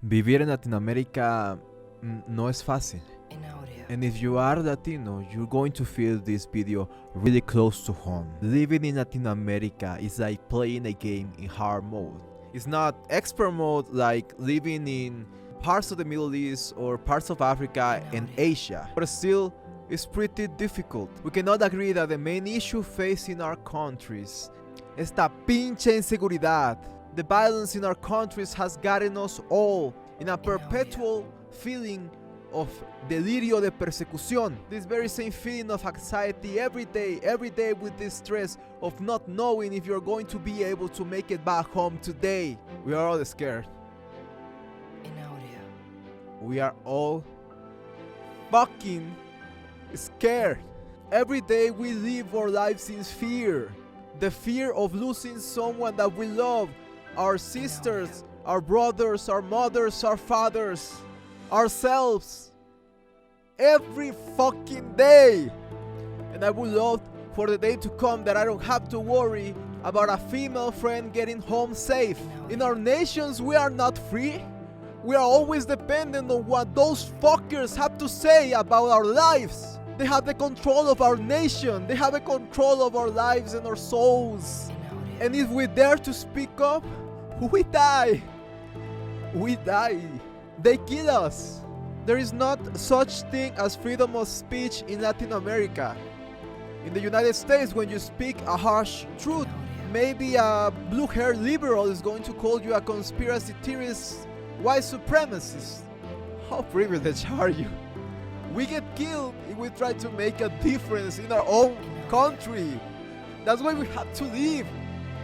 Vivir en Latinoamérica no es fácil. And if you are Latino, you're going to feel this video really close to home. Living in Latin America is like playing a game in hard mode. It's not expert mode like living in parts of the Middle East or parts of Africa and Asia, but still it's pretty difficult. We cannot agree that the main issue facing our countries is esta pinche inseguridad. The violence in our countries has gotten us all in a perpetual feeling of delirio de persecución. This very same feeling of anxiety every day with this stress of not knowing if you're going to be able to make it back home today. We are all scared. We are all fucking scared. Every day we live our lives in fear. The fear of losing someone that we love. Our sisters, our brothers, our mothers, our fathers, ourselves. Every fucking day. And I would love for the day to come that I don't have to worry about a female friend getting home safe. In our nations, we are not free. We are always dependent on what those fuckers have to say about our lives. They have the control of our nation. They have the control of our lives and our souls. And if we dare to speak up, we die. We die. They kill us. There is not such thing as freedom of speech in Latin America. In the United States, when you speak a harsh truth, maybe a blue-haired liberal is going to call you a conspiracy theorist, white supremacist. How privileged are you? We get killed if we try to make a difference in our own country. That's why we have to leave.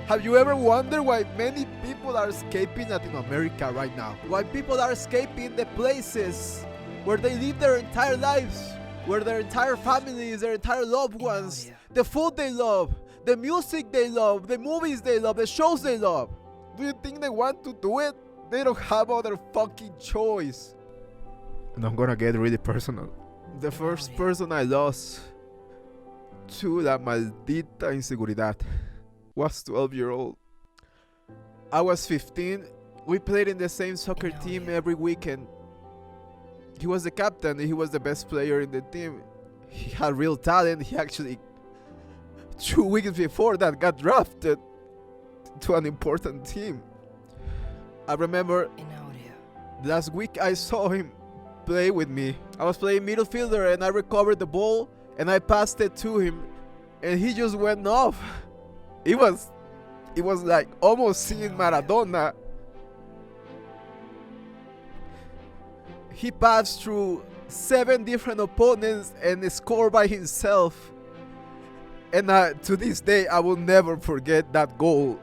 Have you ever wondered why many people are escaping Latin America right now? Why people are escaping the places where they live their entire lives, where their entire families, their entire loved ones, the food they love, the music they love, the movies they love, the shows they love. Do you think they want to do it? They don't have other fucking choice. And I'm gonna get really personal. The first person I lost to la maldita inseguridad was 12-year-old. I was 15. We played in the same soccer team every weekend. He was the captain. He was the best player in the team. He had real talent. He actually 2 weeks before that got drafted to an important team. I remember last week I saw him play with me. I was playing middle fielder and I recovered the ball and I passed it to him and he just went off. It was like almost seeing Maradona. He passed through 7 different opponents and scored by himself. And to this day, I will never forget that goal.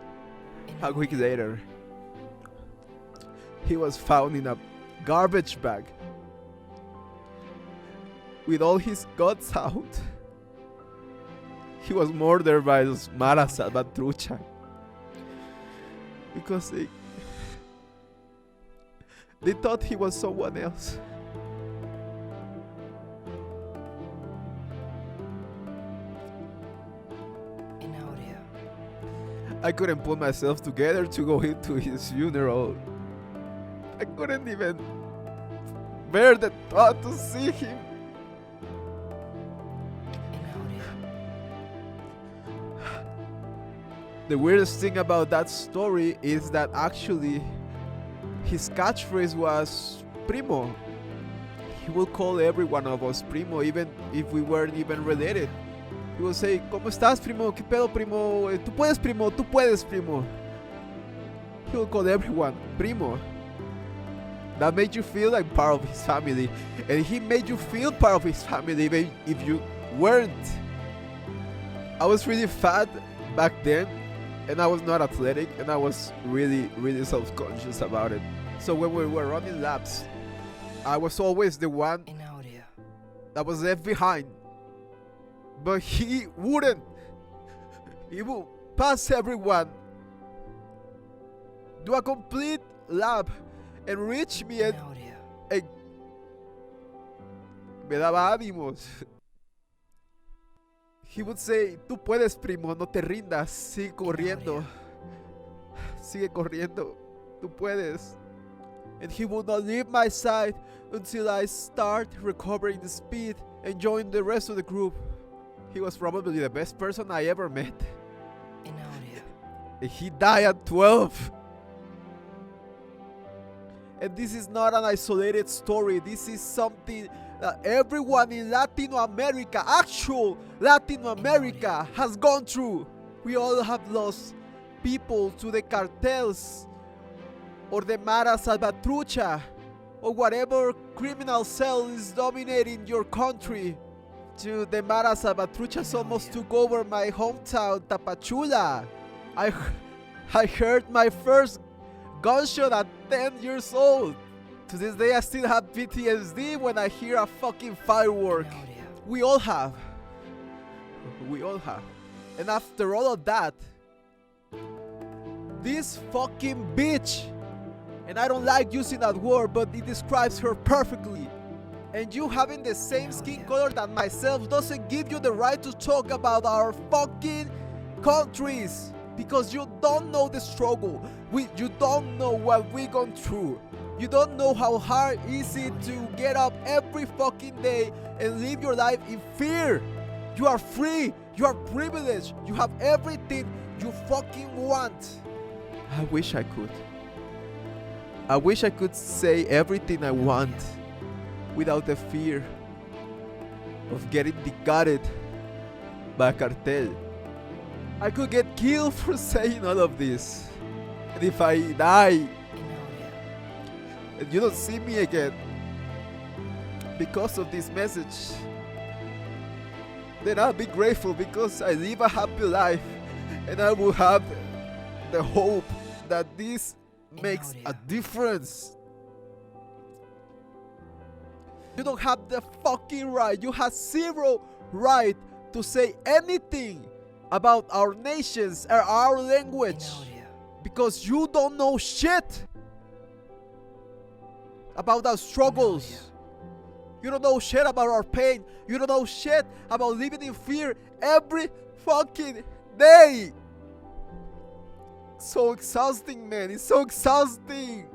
A week later, he was found in a garbage bag with all his guts out. He was murdered by those Mara Salvatrucha because they thought he was someone else. I couldn't put myself together to go into his funeral. I couldn't even bear the thought to see him. The weirdest thing about that story is that actually his catchphrase was Primo. He will call every one of us Primo, even if we weren't even related. He will say, ¿Cómo estás, primo? ¿Qué pedo, primo? Tú puedes, primo. Tú puedes, primo. He will call everyone Primo. That made you feel like part of his family. And he made you feel part of his family even if you weren't. I was really fat back then. And I was not athletic, and I was really, really self-conscious about it. So when we were running laps, I was always the one that was left behind. But he wouldn't. He would pass everyone, do a complete lap, and reach me and me daba ánimos. He would say, tú puedes, primo, no te rindas, sigue corriendo. Sigue corriendo, tú puedes. and he would not leave my side until I start recovering the speed and join the rest of the group. He was probably the best person I ever met. And he died at 12. And this is not an isolated story. This is something that everyone in Latin America, actual Latin America, has gone through. We all have lost people to the cartels or the Mara Salvatrucha or whatever criminal cell is dominating your country. To the Mara Salvatruchas almost took over my hometown, Tapachula. I heard my first gunshot at 10 years old. To this day I still have PTSD when I hear a fucking firework. We all have. We all have. And after all of that, this fucking bitch, and I don't like using that word, but it describes her perfectly. And you having the same skin color than myself doesn't give you the right to talk about our fucking countries, because you don't know the struggle. You don't know what we've gone through. You don't know how hard is it to get up every fucking day and live your life in fear. You are free. You are privileged. You have everything you fucking want. I wish I could. I wish I could say everything I want without the fear of getting gutted by a cartel. I could get killed for saying all of this. And if I die and you don't see me again because of this message, then I'll be grateful, because I live a happy life, and I will have the hope that this makes a difference. You don't have the fucking right. You have zero right to say anything about our nations or our language, because you don't know shit about our struggles. You don't know shit about our pain. You don't know shit about living in fear every fucking day. So exhausting, man. It's so exhausting.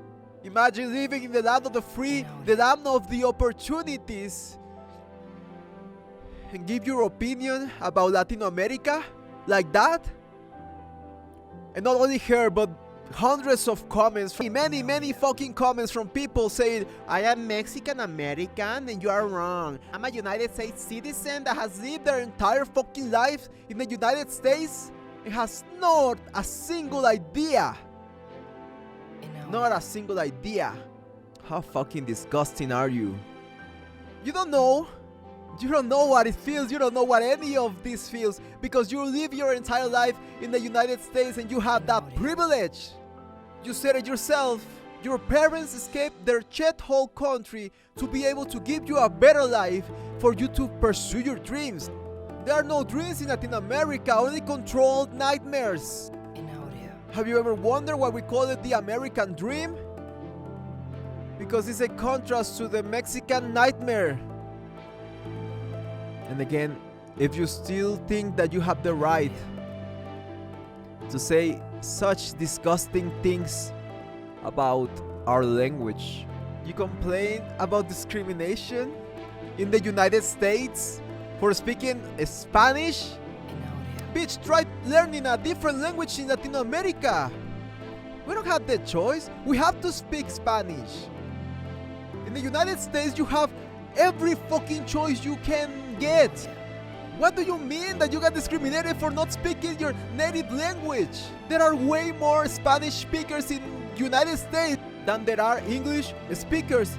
Imagine living in the land of the free, the land of the opportunities, and give your opinion about Latin America like that. And not only her, but hundreds of comments, many fucking comments from people saying, I am Mexican American and you are wrong. I'm a United States citizen that has lived their entire fucking life in the United States and has not a single idea. Not a single idea. How fucking disgusting are you? You don't know. You don't know what it feels. You don't know what any of this feels, because you live your entire life in the United States and you have that privilege. You said it yourself. Your parents escaped their shithole country to be able to give you a better life, for you to pursue your dreams. There are no dreams in Latin America, only controlled nightmares. Have you ever wondered why we call it the American dream? Because it's a contrast to the Mexican nightmare. And again, if you still think that you have the right to say such disgusting things about our language, you complain about discrimination in the United States for speaking Spanish? Bitch, try learning a different language in Latin America. We don't have the choice. We have to speak Spanish. In the United States, you have every fucking choice you can get. What do you mean that you got discriminated for not speaking your native language? There are way more Spanish speakers in United States than there are English speakers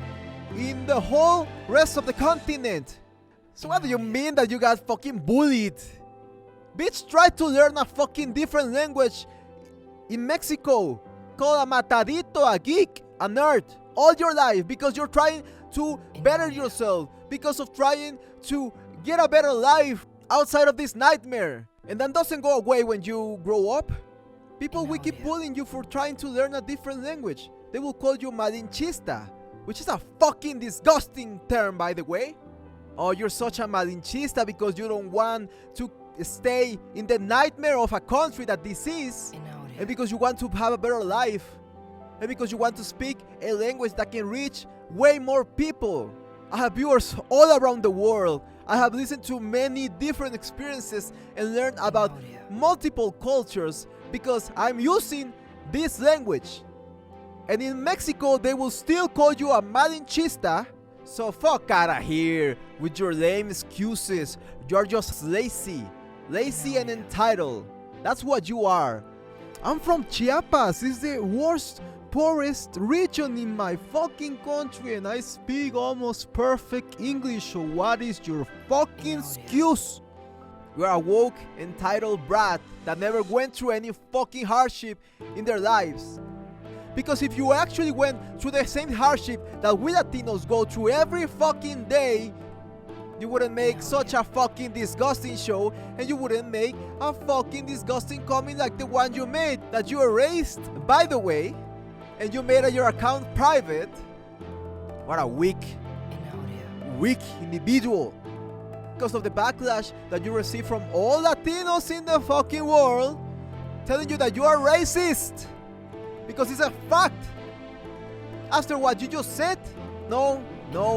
in the whole rest of the continent. So what do you mean that you got fucking bullied? Bitch, try to learn a fucking different language in Mexico. Call a matadito, a geek, a nerd all your life, because you're trying to better yourself, because of trying to get a better life outside of this nightmare. And that doesn't go away when you grow up. People will keep bullying you for trying to learn a different language. They will call you malinchista, which is a fucking disgusting term, by the way. Oh, you're such a malinchista because you don't want to stay in the nightmare of a country that this is, and because you want to have a better life. and because you want to speak a language that can reach way more people. I have viewers all around the world. I have listened to many different experiences and learned about multiple cultures because I'm using this language. And in Mexico, they will still call you a malinchista. So fuck out of here with your lame excuses. You're just lazy and entitled. That's what you are. I'm from Chiapas. It's the worst, poorest region in my fucking country, and I speak almost perfect English. So what is your fucking excuse? You're a woke, entitled brat that never went through any fucking hardship in their lives. Because if you actually went through the same hardship that we Latinos go through every fucking day, you wouldn't make such a fucking disgusting show, and you wouldn't make a fucking disgusting comment like the one you made that you erased, by the way, and you made your account private. What a weak individual. Because of the backlash that you receive from all Latinos in the fucking world telling you that you are racist. Because it's a fact. After what you just said, no,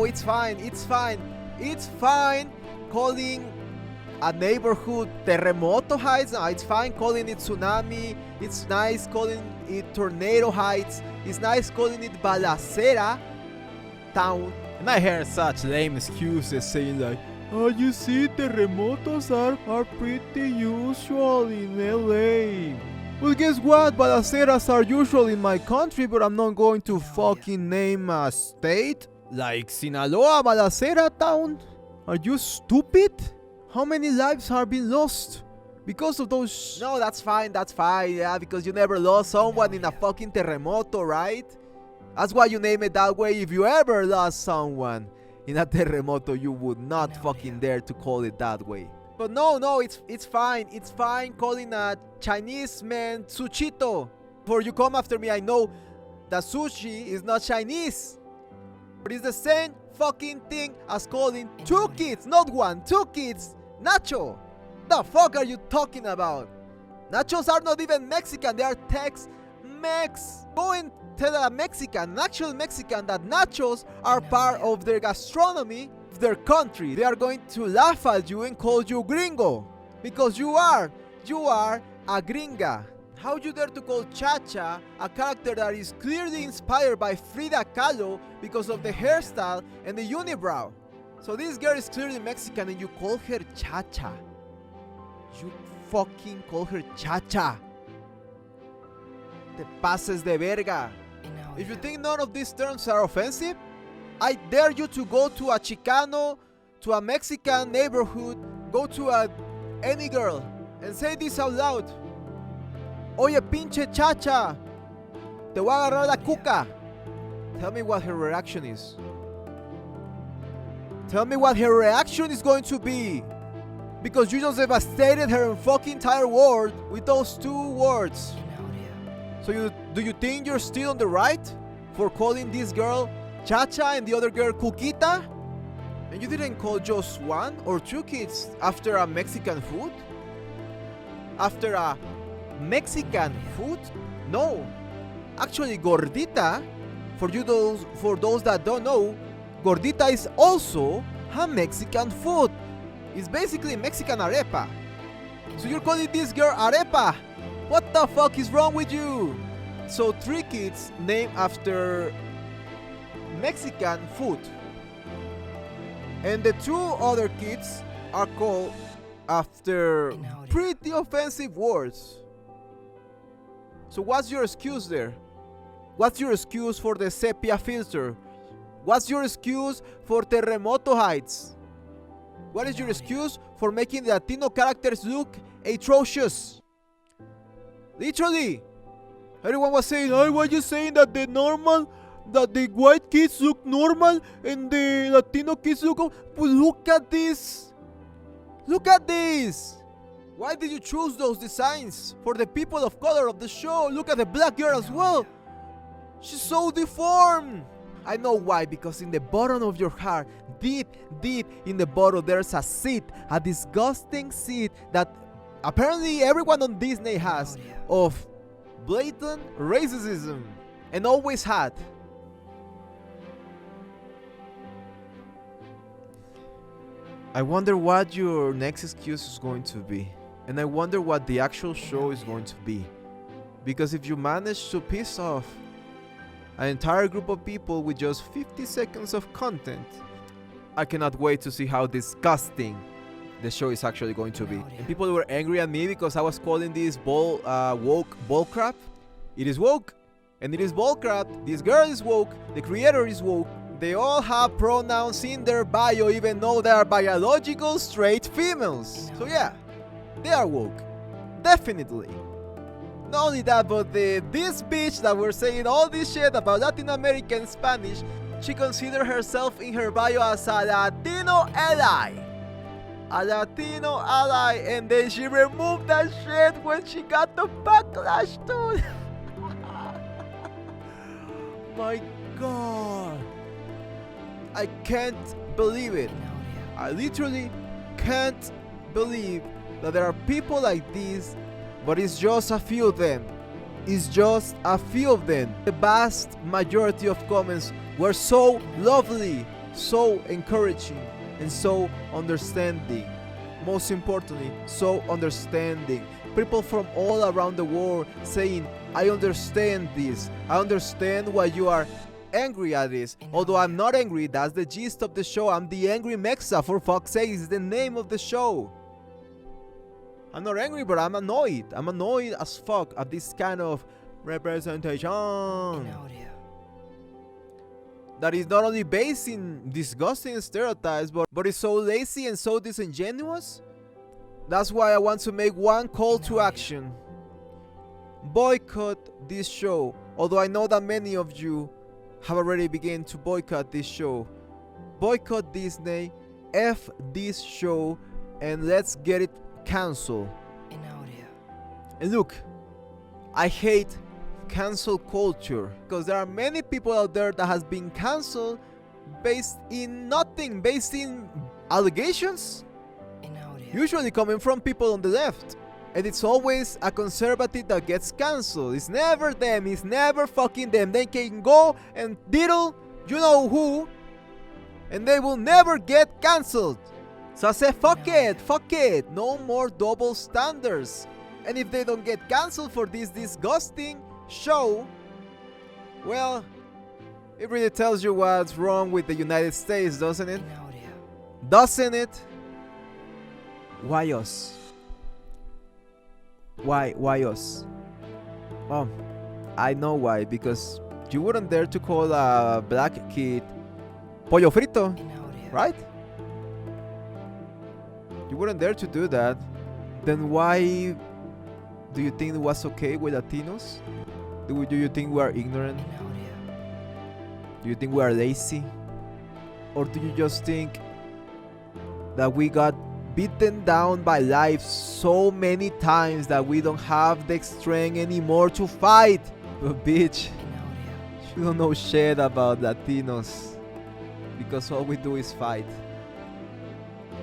it's fine. It's fine calling a neighborhood Terremoto Heights. No, it's fine calling it Tsunami. It's nice calling it Tornado Heights. It's nice calling it Balacera Town. And I heard such lame excuses saying like, oh, you see, terremotos are pretty usual in LA. Well, guess what? Balaceras are usual in my country, but I'm not going to fucking name a state like Sinaloa, Balacera Town. Are you stupid? How many lives have been lost because of those? No, that's fine, yeah, because you never lost someone in a fucking terremoto, right? That's why you name it that way. If you ever lost someone in a terremoto, you would not fucking dare to call it that way. But no, it's fine. It's fine calling a Chinese man sushito. Before you come after me, I know that sushi is not Chinese. But it's the same fucking thing as calling two kids, not one, two kids, nacho. The fuck are you talking about? Nachos are not even Mexican, they are Tex-Mex. Go and tell a Mexican, an actual Mexican, that nachos are part of their gastronomy of their country. They are going to laugh at you and call you gringo. Because you are a gringa. How you dare to call Chacha a character that is clearly inspired by Frida Kahlo because of the hairstyle and the unibrow? So this girl is clearly Mexican and you call her Chacha. You fucking call her Chacha. Te pases de verga. If you think none of these terms are offensive, I dare you to go to a Chicano, to a Mexican neighborhood, go to any girl and say this out loud. Oye, pinche Chacha, te voy a agarrar la cuca. Tell me what her reaction is. Tell me what her reaction is going to be. Because you just devastated her fucking entire world with those two words. So do you think you're still on the right for calling this girl Chacha and the other girl Cuquita? And you didn't call just one or two kids after a Mexican food? After a Mexican food? No. Actually, gordita, for those that don't know, gordita is also a Mexican food. It's basically Mexican arepa. So you're calling this girl arepa? What the fuck is wrong with you? So 3 kids named after Mexican food. And the 2 other kids are called after pretty offensive words. So what's your excuse there? What's your excuse for the sepia filter? What's your excuse for Terremoto Heights? What is your excuse for making the Latino characters look atrocious? Literally, everyone was saying, "Oh, why are you saying that the white kids look normal and the Latino kids look?" But look at this. Look at this. Why did you choose those designs for the people of color of the show? Look at the black girl as well. She's so deformed. I know why, because in the bottom of your heart, deep in the bottom, there's a seed, a disgusting seed that apparently everyone on Disney has of blatant racism. and always had. I wonder what your next excuse is going to be. And I wonder what the actual show is going to be. Because if you manage to piss off an entire group of people with just 50 seconds of content, I cannot wait to see how disgusting the show is actually going to be. And people were angry at me because I was calling this woke bullcrap. It is woke, and it is bullcrap. This girl is woke, the creator is woke. They all have pronouns in their bio, even though they are biological straight females. So yeah, they are woke, definitely. Not only that, but this bitch that we're saying all this shit about Latin American Spanish, she considered herself in her bio as a Latino ally. A Latino ally, and then she removed that shit when she got the backlash, dude. My God. I can't believe it. I literally can't believe that there are people like this, but it's just a few of them. It's just a few of them. The vast majority of comments were so lovely, so encouraging, and so understanding. Most importantly, so understanding. People from all around the world saying, I understand this. I understand why you are angry at this. Although I'm not angry, that's the gist of the show. I'm the angry Mexa, for fuck's sake. It's the name of the show. I'm not angry, but I'm annoyed. I'm annoyed as fuck at this kind of representation that is not only based in disgusting stereotypes, but is so lazy and so disingenuous. That's why I want to make one call to action. Boycott this show. Although I know that many of you have already begun to boycott this show. Boycott Disney, F this show, and let's get it cancelled. And look, I hate cancel culture because there are many people out there that has been cancelled based in nothing, based in allegations, usually coming from people on the left. And it's always a conservative that gets cancelled. It's never them. It's never fucking them. They can go and diddle you know who, and they will never get cancelled. So I say fuck it. No more double standards. And if they don't get cancelled for this disgusting show, well, it really tells you what's wrong with the United States, doesn't it? Doesn't it? Why us? Why us? Oh, I know why. Because you wouldn't dare to call a black kid pollo frito, right? You wouldn't dare to do that. Then why do you think it was okay with Latinos? Do you think we are ignorant? Do you think we are lazy? Or do you just think that we got beaten down by life so many times that we don't have the strength anymore to fight? But bitch, you don't know shit about Latinos, because all we do is fight.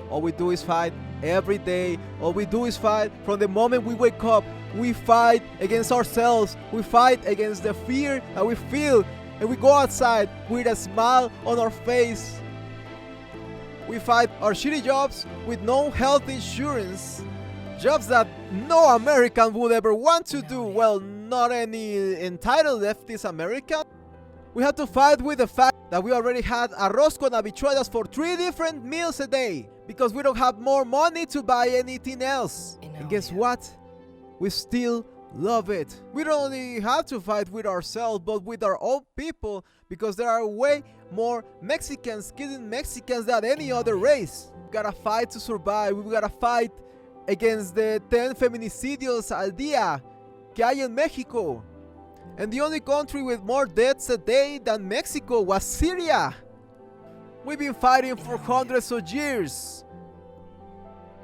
All we do is fight every day. All we do is fight from the moment we wake up. We fight against ourselves. We fight against the fear that we feel, and we go outside with a smile on our face. We fight our shitty jobs with no health insurance. Jobs that no American would ever want to do. Well, not any entitled leftist American. We have to fight with the fact that we already had arroz con habichuelas for 3 different meals a day because we don't have more money to buy anything else. And guess what? We still love it. We don't only have to fight with ourselves, but with our own people, because there are way more Mexicans killing Mexicans than any other race. We gotta fight to survive. We gotta fight against the 10 feminicidios al día que hay en Mexico. And the only country with more deaths a day than Mexico was Syria. We've been fighting for hundreds of years.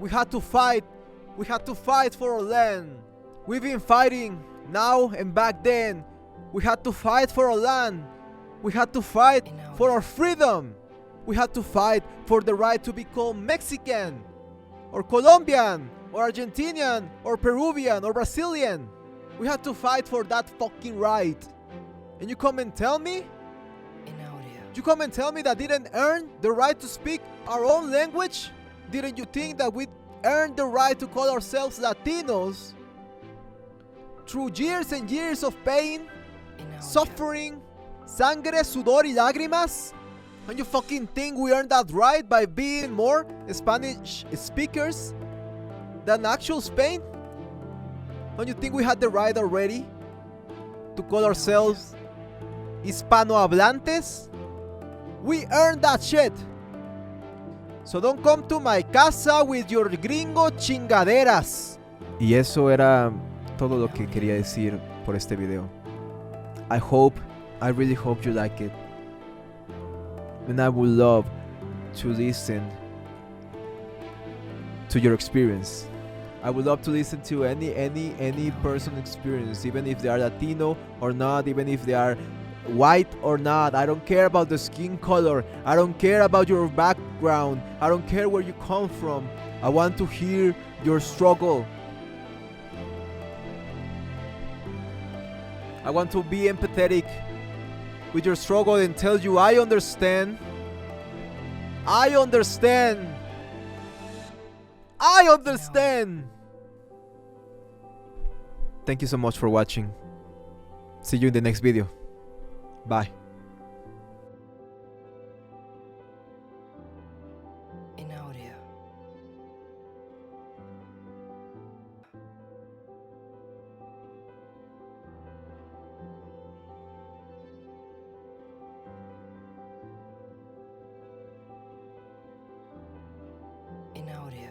We had to fight. We had to fight for our land. We've been fighting now and back then. We had to fight for our land. We had to fight for our freedom. We had to fight for the right to be called Mexican, or Colombian, or Argentinian, or Peruvian, or Brazilian. We had to fight for that fucking right. And you come and tell me? You come and tell me that didn't earn the right to speak our own language? Didn't you think that we earned the right to call ourselves Latinos? Through years and years of pain, suffering, sangre, sudor y lágrimas? And you fucking think we earned that right by being more Spanish speakers than actual Spain? Don't you think we had the right already to call ourselves Hispanohablantes? We earned that shit. So don't come to my casa with your gringo chingaderas. Y eso era todo lo que quería decir por este video. I really hope you like it. And I would love to listen to your experience. I would love to listen to any person's experience, even if they are Latino or not, even if they are white or not. I don't care about the skin color. I don't care about your background. I don't care where you come from. I want to hear your struggle. I want to be empathetic with your struggle and tell you I understand. I understand. I understand. Thank you so much for watching. See you in the next video. Bye. In audio.